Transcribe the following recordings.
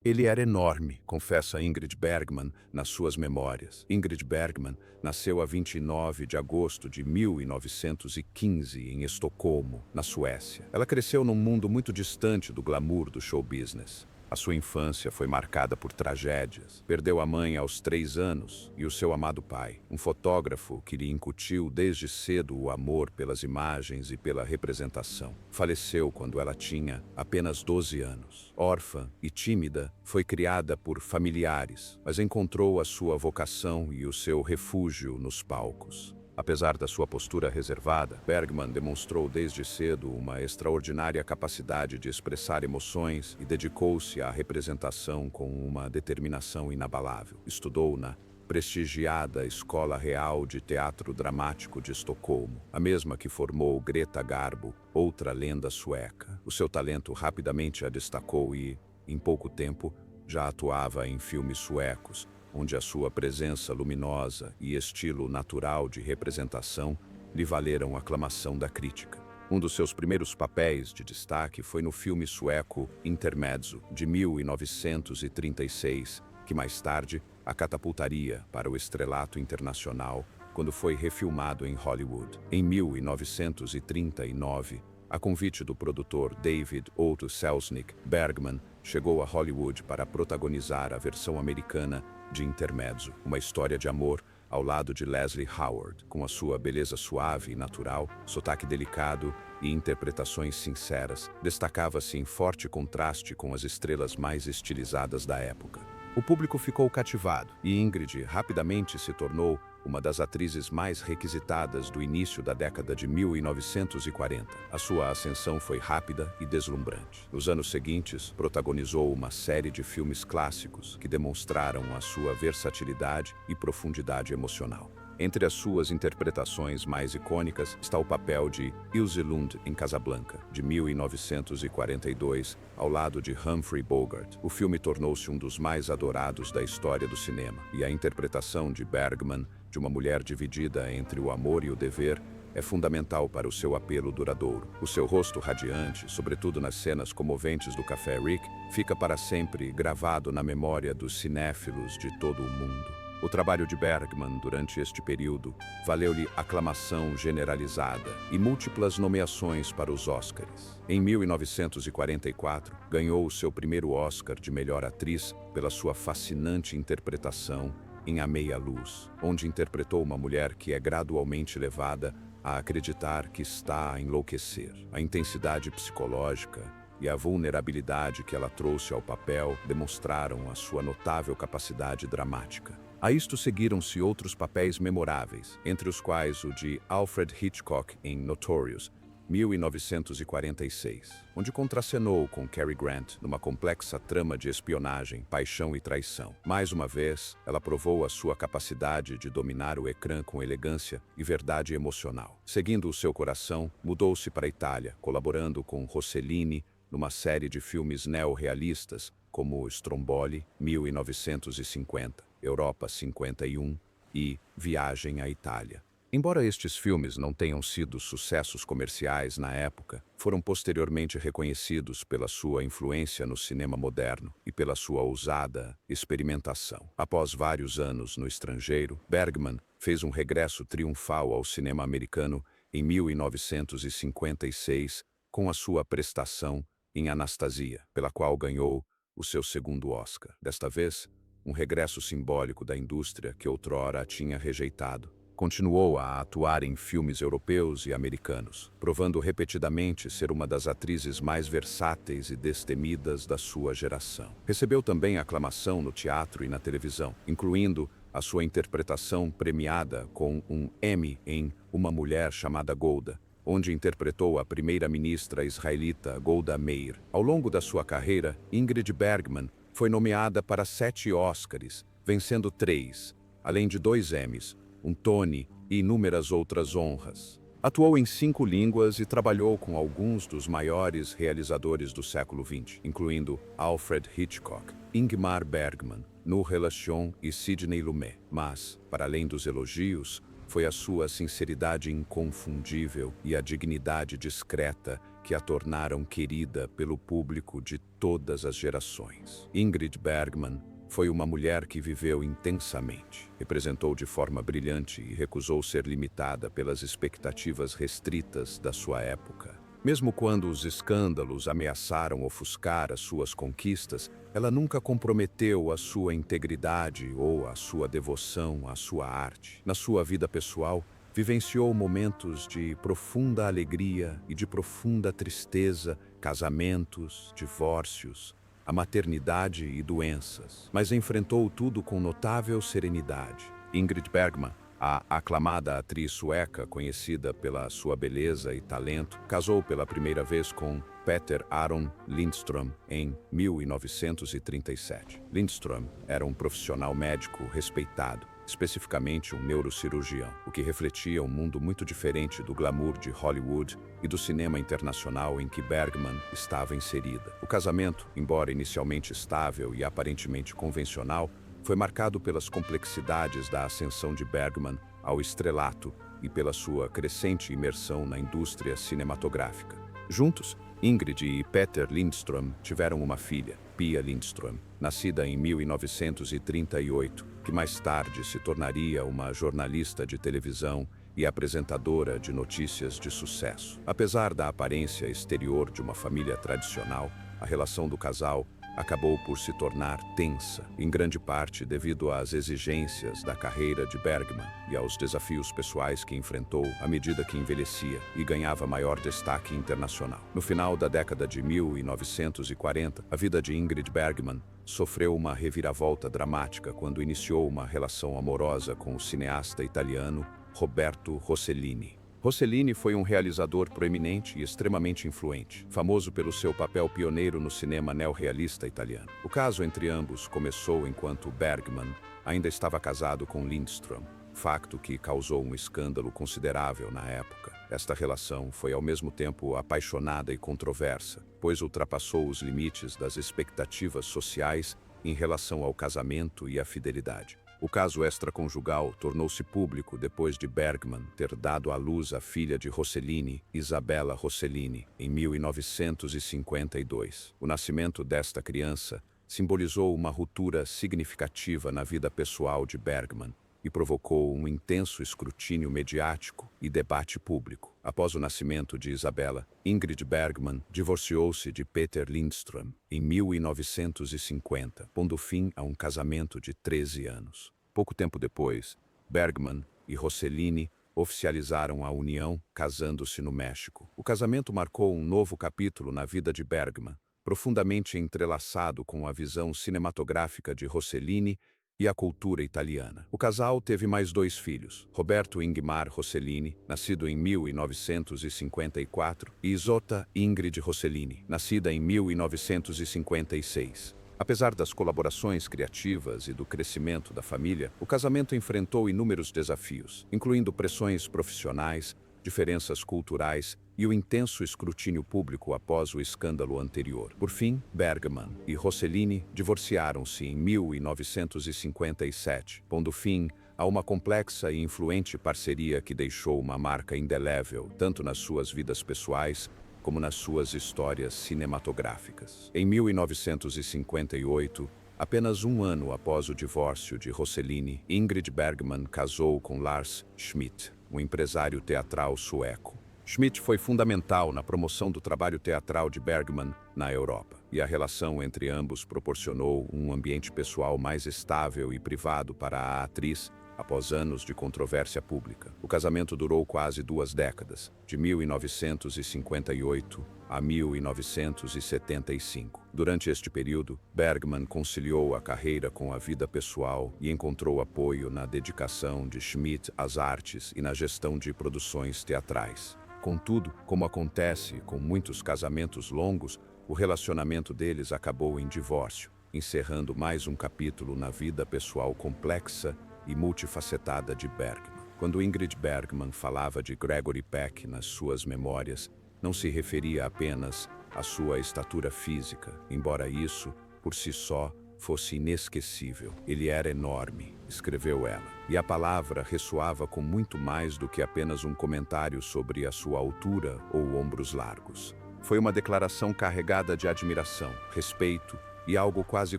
Ele era enorme, confessa Ingrid Bergman nas suas memórias. Ingrid Bergman nasceu a 29 de agosto de 1915 em Estocolmo, na Suécia. Ela cresceu num mundo muito distante do glamour do show business. A sua infância foi marcada por tragédias. Perdeu a mãe aos 3 anos e o seu amado pai, um fotógrafo que lhe incutiu desde cedo o amor pelas imagens e pela representação. Faleceu quando ela tinha apenas 12 anos. Órfã e tímida, foi criada por familiares, mas encontrou a sua vocação e o seu refúgio nos palcos. Apesar da sua postura reservada, Bergman demonstrou desde cedo uma extraordinária capacidade de expressar emoções e dedicou-se à representação com uma determinação inabalável. Estudou na prestigiada Escola Real de Teatro Dramático de Estocolmo, a mesma que formou Greta Garbo, outra lenda sueca. O seu talento rapidamente a destacou e, em pouco tempo, já atuava em filmes suecos, onde a sua presença luminosa e estilo natural de representação lhe valeram a aclamação da crítica. Um dos seus primeiros papéis de destaque foi no filme sueco Intermezzo, de 1936, que mais tarde a catapultaria para o estrelato internacional quando foi refilmado em Hollywood. Em 1939, a convite do produtor David Otto Selznick, Bergman chegou a Hollywood para protagonizar a versão americana de Intermezzo, uma história de amor ao lado de Leslie Howard, com a sua beleza suave e natural, sotaque delicado e interpretações sinceras, destacava-se em forte contraste com as estrelas mais estilizadas da época. O público ficou cativado e Ingrid rapidamente se tornou uma das atrizes mais requisitadas do início da década de 1940. A sua ascensão foi rápida e deslumbrante. Nos anos seguintes, protagonizou uma série de filmes clássicos que demonstraram a sua versatilidade e profundidade emocional. Entre as suas interpretações mais icônicas está o papel de Ilse Lund em Casablanca, de 1942, ao lado de Humphrey Bogart. O filme tornou-se um dos mais adorados da história do cinema, e a interpretação de Bergman, de uma mulher dividida entre o amor e o dever, é fundamental para o seu apelo duradouro. O seu rosto radiante, sobretudo nas cenas comoventes do Café Rick, fica para sempre gravado na memória dos cinéfilos de todo o mundo. O trabalho de Bergman durante este período valeu-lhe aclamação generalizada e múltiplas nomeações para os Oscars. Em 1944, ganhou o seu primeiro Oscar de melhor atriz pela sua fascinante interpretação em A Meia Luz, onde interpretou uma mulher que é gradualmente levada a acreditar que está a enlouquecer. A intensidade psicológica e a vulnerabilidade que ela trouxe ao papel demonstraram a sua notável capacidade dramática. A isto seguiram-se outros papéis memoráveis, entre os quais o de Alfred Hitchcock em Notorious, 1946, onde contracenou com Cary Grant numa complexa trama de espionagem, paixão e traição. Mais uma vez, ela provou a sua capacidade de dominar o ecrã com elegância e verdade emocional. Seguindo o seu coração, mudou-se para a Itália, colaborando com Rossellini numa série de filmes neorrealistas, como Stromboli, 1950, Europa 51 e Viagem à Itália. Embora estes filmes não tenham sido sucessos comerciais na época, foram posteriormente reconhecidos pela sua influência no cinema moderno e pela sua ousada experimentação. Após vários anos no estrangeiro, Bergman fez um regresso triunfal ao cinema americano em 1956 com a sua prestação em Anastasia, pela qual ganhou o seu segundo Oscar. Desta vez, um regresso simbólico da indústria que outrora a tinha rejeitado. Continuou a atuar em filmes europeus e americanos, provando repetidamente ser uma das atrizes mais versáteis e destemidas da sua geração. Recebeu também aclamação no teatro e na televisão, incluindo a sua interpretação premiada com um Emmy em Uma Mulher Chamada Golda, onde interpretou a primeira-ministra israelita Golda Meir. Ao longo da sua carreira, Ingrid Bergman foi nomeada para 7 Oscars, vencendo 3, além de 2 Emmys, um Tony e inúmeras outras honras. Atuou em 5 línguas e trabalhou com alguns dos maiores realizadores do século XX, incluindo Alfred Hitchcock, Ingmar Bergman, Nour Relation e Sidney Lumet. Mas, para além dos elogios, foi a sua sinceridade inconfundível e a dignidade discreta que a tornaram querida pelo público de todas as gerações. Ingrid Bergman foi uma mulher que viveu intensamente, representou de forma brilhante e recusou ser limitada pelas expectativas restritas da sua época. Mesmo quando os escândalos ameaçaram ofuscar as suas conquistas, ela nunca comprometeu a sua integridade ou a sua devoção à sua arte. Na sua vida pessoal, vivenciou momentos de profunda alegria e de profunda tristeza, casamentos, divórcios, a maternidade e doenças, mas enfrentou tudo com notável serenidade. Ingrid Bergman, a aclamada atriz sueca conhecida pela sua beleza e talento, casou pela primeira vez com Peter Aron Lindström em 1937. Lindström era um profissional médico respeitado, especificamente um neurocirurgião, o que refletia um mundo muito diferente do glamour de Hollywood e do cinema internacional em que Bergman estava inserida. O casamento, embora inicialmente estável e aparentemente convencional, foi marcado pelas complexidades da ascensão de Bergman ao estrelato e pela sua crescente imersão na indústria cinematográfica. Juntos, Ingrid e Peter Lindström tiveram uma filha, Pia Lindström, nascida em 1938, que mais tarde se tornaria uma jornalista de televisão e apresentadora de notícias de sucesso. Apesar da aparência exterior de uma família tradicional, a relação do casal acabou por se tornar tensa, em grande parte devido às exigências da carreira de Bergman e aos desafios pessoais que enfrentou à medida que envelhecia e ganhava maior destaque internacional. No final da década de 1940, a vida de Ingrid Bergman sofreu uma reviravolta dramática quando iniciou uma relação amorosa com o cineasta italiano Roberto Rossellini. Rossellini foi um realizador proeminente e extremamente influente, famoso pelo seu papel pioneiro no cinema neorrealista italiano. O caso entre ambos começou enquanto Bergman ainda estava casado com Lindström, facto que causou um escândalo considerável na época. Esta relação foi ao mesmo tempo apaixonada e controversa, pois ultrapassou os limites das expectativas sociais em relação ao casamento e à fidelidade. O caso extraconjugal tornou-se público depois de Bergman ter dado à luz a filha de Rossellini, Isabella Rossellini, em 1952. O nascimento desta criança simbolizou uma ruptura significativa na vida pessoal de Bergman e provocou um intenso escrutínio mediático e debate público. Após o nascimento de Isabella, Ingrid Bergman divorciou-se de Peter Lindström em 1950, pondo fim a um casamento de 13 anos. Pouco tempo depois, Bergman e Rossellini oficializaram a união, casando-se no México. O casamento marcou um novo capítulo na vida de Bergman, profundamente entrelaçado com a visão cinematográfica de Rossellini e a cultura italiana. O casal teve mais 2 filhos, Roberto Ingmar Rossellini, nascido em 1954, e Isotta Ingrid Rossellini, nascida em 1956. Apesar das colaborações criativas e do crescimento da família, o casamento enfrentou inúmeros desafios, incluindo pressões profissionais, diferenças culturais e o intenso escrutínio público após o escândalo anterior. Por fim, Bergman e Rossellini divorciaram-se em 1957, pondo fim a uma complexa e influente parceria que deixou uma marca indelével tanto nas suas vidas pessoais como nas suas histórias cinematográficas. Em 1958, apenas um ano após o divórcio de Rossellini, Ingrid Bergman casou com Lars Schmidt, um empresário teatral sueco. Schmidt foi fundamental na promoção do trabalho teatral de Bergman na Europa, e a relação entre ambos proporcionou um ambiente pessoal mais estável e privado para a atriz após anos de controvérsia pública. O casamento durou quase 2 décadas, de 1958 a 1975. Durante este período, Bergman conciliou a carreira com a vida pessoal e encontrou apoio na dedicação de Schmidt às artes e na gestão de produções teatrais. Contudo, como acontece com muitos casamentos longos, o relacionamento deles acabou em divórcio, encerrando mais um capítulo na vida pessoal complexa e multifacetada de Bergman. Quando Ingrid Bergman falava de Gregory Peck nas suas memórias, não se referia apenas à sua estatura física, embora isso, por si só, fosse inesquecível. Ele era enorme, escreveu ela, e a palavra ressoava com muito mais do que apenas um comentário sobre a sua altura ou ombros largos. Foi uma declaração carregada de admiração, respeito e algo quase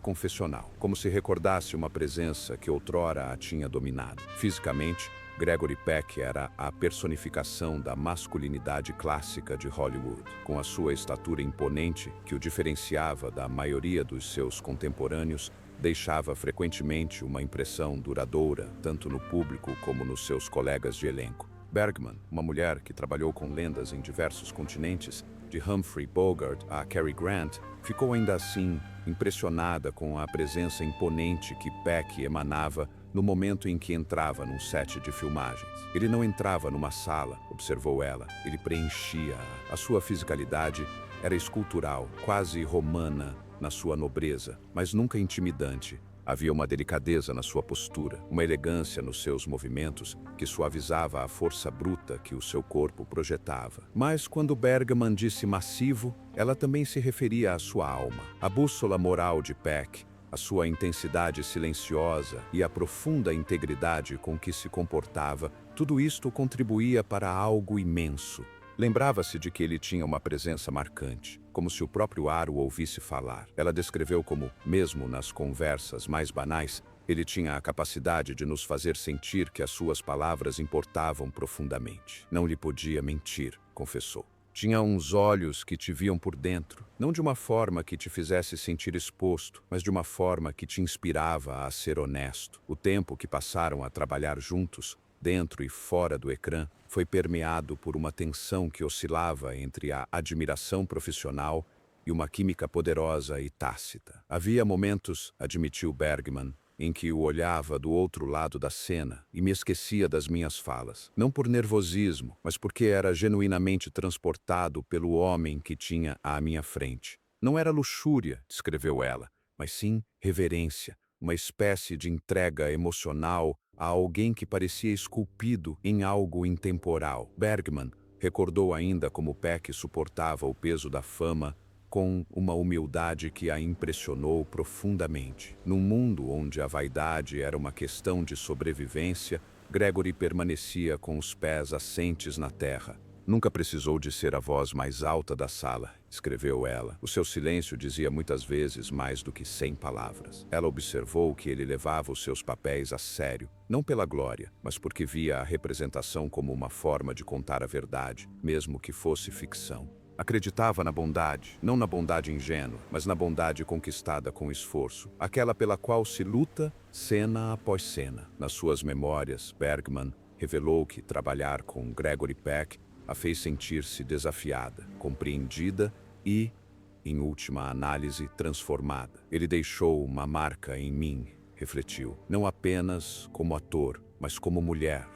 confessional, como se recordasse uma presença que outrora a tinha dominado. Fisicamente, Gregory Peck era a personificação da masculinidade clássica de Hollywood, com a sua estatura imponente que o diferenciava da maioria dos seus contemporâneos, deixava frequentemente uma impressão duradoura, tanto no público como nos seus colegas de elenco. Bergman, uma mulher que trabalhou com lendas em diversos continentes, de Humphrey Bogart a Cary Grant, ficou ainda assim impressionada com a presença imponente que Peck emanava no momento em que entrava num set de filmagens. Ele não entrava numa sala, observou ela, ele preenchia-a. A sua fisicalidade era escultural, quase romana na sua nobreza, mas nunca intimidante. Havia uma delicadeza na sua postura, uma elegância nos seus movimentos que suavizava a força bruta que o seu corpo projetava. Mas quando Bergman disse massivo, ela também se referia à sua alma. A bússola moral de Peck, a sua intensidade silenciosa e a profunda integridade com que se comportava, tudo isto contribuía para algo imenso. Lembrava-se de que ele tinha uma presença marcante, como se o próprio ar o ouvisse falar. Ela descreveu como, mesmo nas conversas mais banais, ele tinha a capacidade de nos fazer sentir que as suas palavras importavam profundamente. Não lhe podia mentir, confessou. Tinha uns olhos que te viam por dentro, não de uma forma que te fizesse sentir exposto, mas de uma forma que te inspirava a ser honesto. O tempo que passaram a trabalhar juntos, dentro e fora do ecrã, foi permeado por uma tensão que oscilava entre a admiração profissional e uma química poderosa e tácita. Havia momentos, admitiu Bergman, em que o olhava do outro lado da cena e me esquecia das minhas falas. Não por nervosismo, mas porque era genuinamente transportado pelo homem que tinha à minha frente. Não era luxúria, descreveu ela, mas sim reverência, uma espécie de entrega emocional a alguém que parecia esculpido em algo intemporal. Bergman recordou ainda como Peck suportava o peso da fama com uma humildade que a impressionou profundamente. Num mundo onde a vaidade era uma questão de sobrevivência, Gregory permanecia com os pés assentes na terra. Nunca precisou de ser a voz mais alta da sala, escreveu ela. O seu silêncio dizia muitas vezes mais do que 100 palavras. Ela observou que ele levava os seus papéis a sério, não pela glória, mas porque via a representação como uma forma de contar a verdade, mesmo que fosse ficção. Acreditava na bondade, não na bondade ingênua, mas na bondade conquistada com esforço, aquela pela qual se luta cena após cena. Nas suas memórias, Bergman revelou que trabalhar com Gregory Peck a fez sentir-se desafiada, compreendida e, em última análise, transformada. Ele deixou uma marca em mim, refletiu, não apenas como ator, mas como mulher.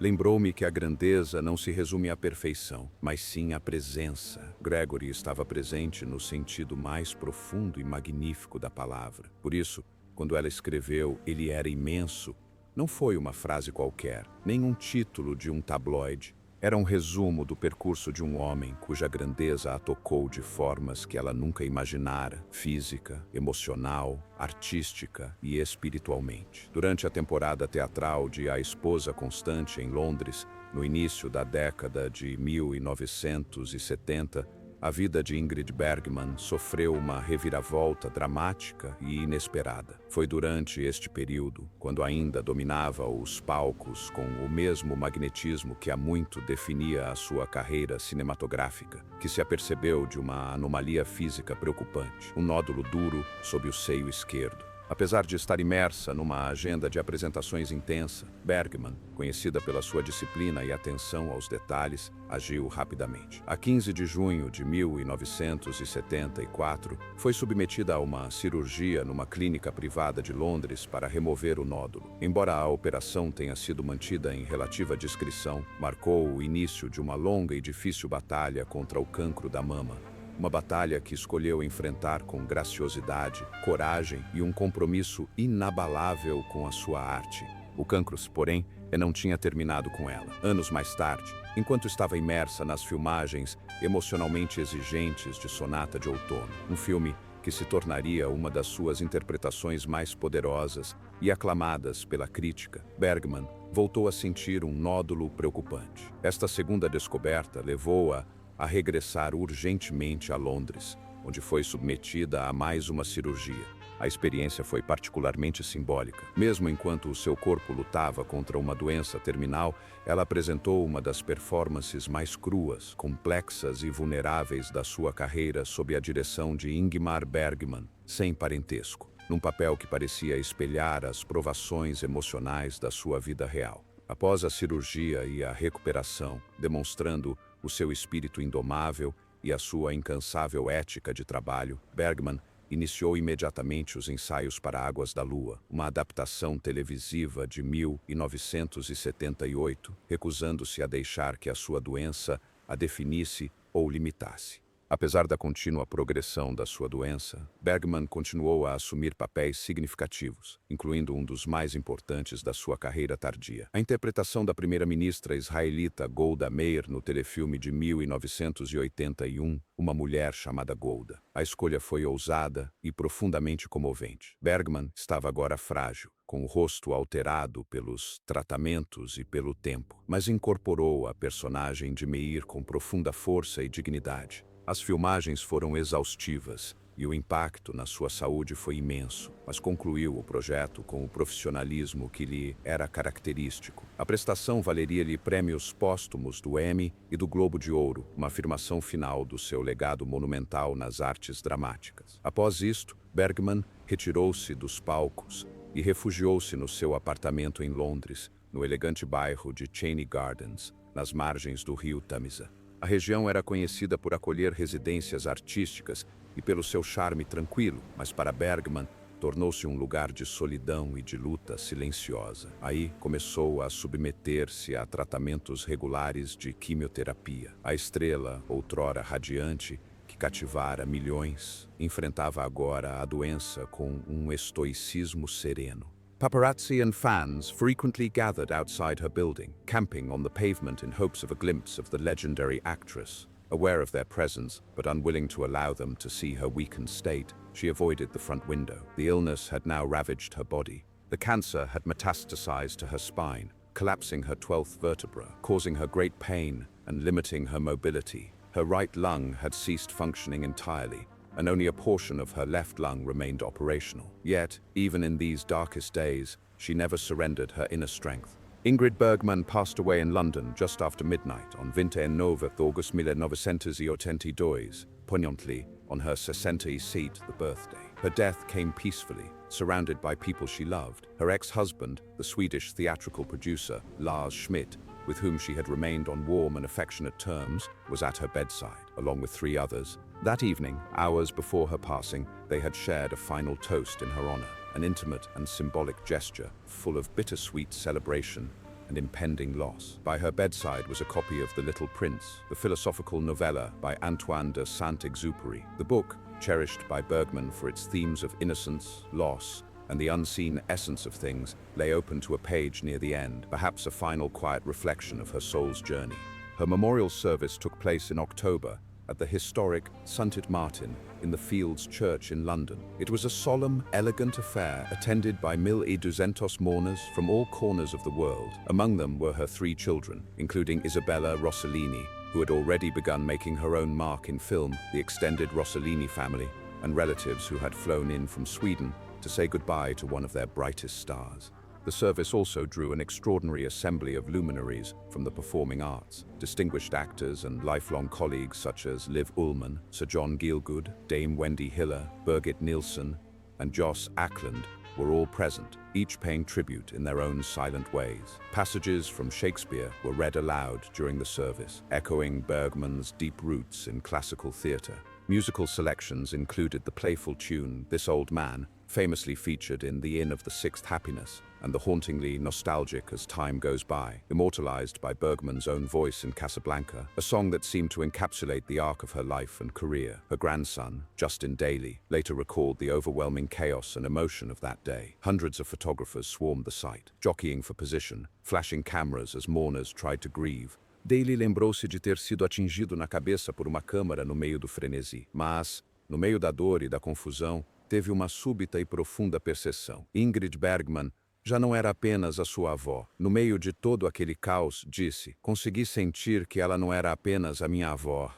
Lembrou-me que a grandeza não se resume à perfeição, mas sim à presença. Gregory estava presente no sentido mais profundo e magnífico da palavra. Por isso, quando ela escreveu "Ele era imenso", não foi uma frase qualquer, nem um título de um tabloide. Era um resumo do percurso de um homem cuja grandeza a tocou de formas que ela nunca imaginara, física, emocional, artística e espiritualmente. Durante a temporada teatral de A Esposa Constante, em Londres, no início da década de 1970, a vida de Ingrid Bergman sofreu uma reviravolta dramática e inesperada. Foi durante este período, quando ainda dominava os palcos com o mesmo magnetismo que há muito definia a sua carreira cinematográfica, que se apercebeu de uma anomalia física preocupante, um nódulo duro sob o seio esquerdo. Apesar de estar imersa numa agenda de apresentações intensa, Bergman, conhecida pela sua disciplina e atenção aos detalhes, agiu rapidamente. A 15 de junho de 1974, foi submetida a uma cirurgia numa clínica privada de Londres para remover o nódulo. Embora a operação tenha sido mantida em relativa discrição, marcou o início de uma longa e difícil batalha contra o cancro da mama. Uma batalha que escolheu enfrentar com graciosidade, coragem e um compromisso inabalável com a sua arte. O cancro, porém, não tinha terminado com ela. Anos mais tarde, enquanto estava imersa nas filmagens emocionalmente exigentes de Sonata de Outono, um filme que se tornaria uma das suas interpretações mais poderosas e aclamadas pela crítica, Bergman voltou a sentir um nódulo preocupante. Esta segunda descoberta levou-a a regressar urgentemente a Londres, onde foi submetida a mais uma cirurgia. A experiência foi particularmente simbólica. Mesmo enquanto o seu corpo lutava contra uma doença terminal, ela apresentou uma das performances mais cruas, complexas e vulneráveis da sua carreira sob a direção de Ingmar Bergman, sem parentesco, num papel que parecia espelhar as provações emocionais da sua vida real. Após a cirurgia e a recuperação, demonstrando o seu espírito indomável e a sua incansável ética de trabalho, Bergman iniciou imediatamente os ensaios para Águas da Lua, uma adaptação televisiva de 1978, recusando-se a deixar que a sua doença a definisse ou limitasse. Apesar da contínua progressão da sua doença, Bergman continuou a assumir papéis significativos, incluindo um dos mais importantes da sua carreira tardia. A interpretação da primeira-ministra israelita Golda Meir no telefilme de 1981, Uma Mulher Chamada Golda. A escolha foi ousada e profundamente comovente. Bergman estava agora frágil, com o rosto alterado pelos tratamentos e pelo tempo, mas incorporou a personagem de Meir com profunda força e dignidade. As filmagens foram exaustivas e o impacto na sua saúde foi imenso, mas concluiu o projeto com o profissionalismo que lhe era característico. A prestação valeria-lhe prêmios póstumos do Emmy e do Globo de Ouro, uma afirmação final do seu legado monumental nas artes dramáticas. Após isto, Bergman retirou-se dos palcos e refugiou-se no seu apartamento em Londres, no elegante bairro de Cheney Gardens, nas margens do rio Tamisa. A região era conhecida por acolher residências artísticas e pelo seu charme tranquilo, mas para Bergman tornou-se um lugar de solidão e de luta silenciosa. Aí começou a submeter-se a tratamentos regulares de quimioterapia. A estrela, outrora radiante, que cativara milhões, enfrentava agora a doença com um estoicismo sereno. Paparazzi and fans frequently gathered outside her building, camping on the pavement in hopes of a glimpse of the legendary actress. Aware of their presence, but unwilling to allow them to see her weakened state, she avoided the front window. The illness had now ravaged her body. The cancer had metastasized to her spine, collapsing her 12th vertebra, causing her great pain and limiting her mobility. Her right lung had ceased functioning entirely, and only a portion of her left lung remained operational. Yet, even in these darkest days, she never surrendered her inner strength. Ingrid Bergman passed away in London just after midnight on 29 August 1982, poignantly on her 67th birthday. Her death came peacefully, surrounded by people she loved. Her ex-husband, the Swedish theatrical producer Lars Schmidt, with whom she had remained on warm and affectionate terms, was at her bedside, along with 3 others. That evening, hours before her passing, they had shared a final toast in her honor, an intimate and symbolic gesture full of bittersweet celebration and impending loss. By her bedside was a copy of The Little Prince, the philosophical novella by Antoine de Saint-Exupéry. The book, cherished by Bergman for its themes of innocence, loss, and the unseen essence of things, lay open to a page near the end, perhaps a final quiet reflection of her soul's journey. Her memorial service took place in October at the historic St. Martin in the Fields Church in London. It was a solemn, elegant affair attended by 1,200 mourners from all corners of the world. Among them were her 3 children, including Isabella Rossellini, who had already begun making her own mark in film, the extended Rossellini family, and relatives who had flown in from Sweden to say goodbye to one of their brightest stars. The service also drew an extraordinary assembly of luminaries from the performing arts. Distinguished actors and lifelong colleagues such as Liv Ullmann, Sir John Gielgud, Dame Wendy Hiller, Birgit Nilsson, and Joss Ackland were all present, each paying tribute in their own silent ways. Passages from Shakespeare were read aloud during the service, echoing Bergman's deep roots in classical theatre. Musical selections included the playful tune This Old Man, famously featured in The Inn of the Sixth Happiness, and the hauntingly nostalgic As Time Goes By, immortalized by Bergman's own voice in Casablanca, a song that seemed to encapsulate the arc of her life and career. Her grandson, Justin Daly, later recalled the overwhelming chaos and emotion of that day. Hundreds of photographers swarmed the site, jockeying for position, flashing cameras as mourners tried to grieve. Daly lembrou-se de ter sido atingido na cabeça por uma câmara no meio do frenesi, mas, no meio da dor e da confusão, teve uma súbita e profunda percepção. Ingrid Bergman já não era apenas a sua avó. No meio de todo aquele caos, disse, consegui sentir que ela não era apenas a minha avó,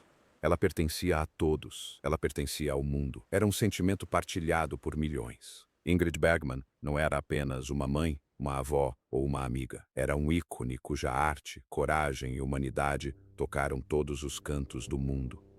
Ela pertencia a todos, ela pertencia ao mundo. Era um sentimento partilhado por milhões. Ingrid Bergman não era apenas uma mãe, uma avó ou uma amiga. Era um ícone cuja arte, coragem e humanidade tocaram todos os cantos do mundo.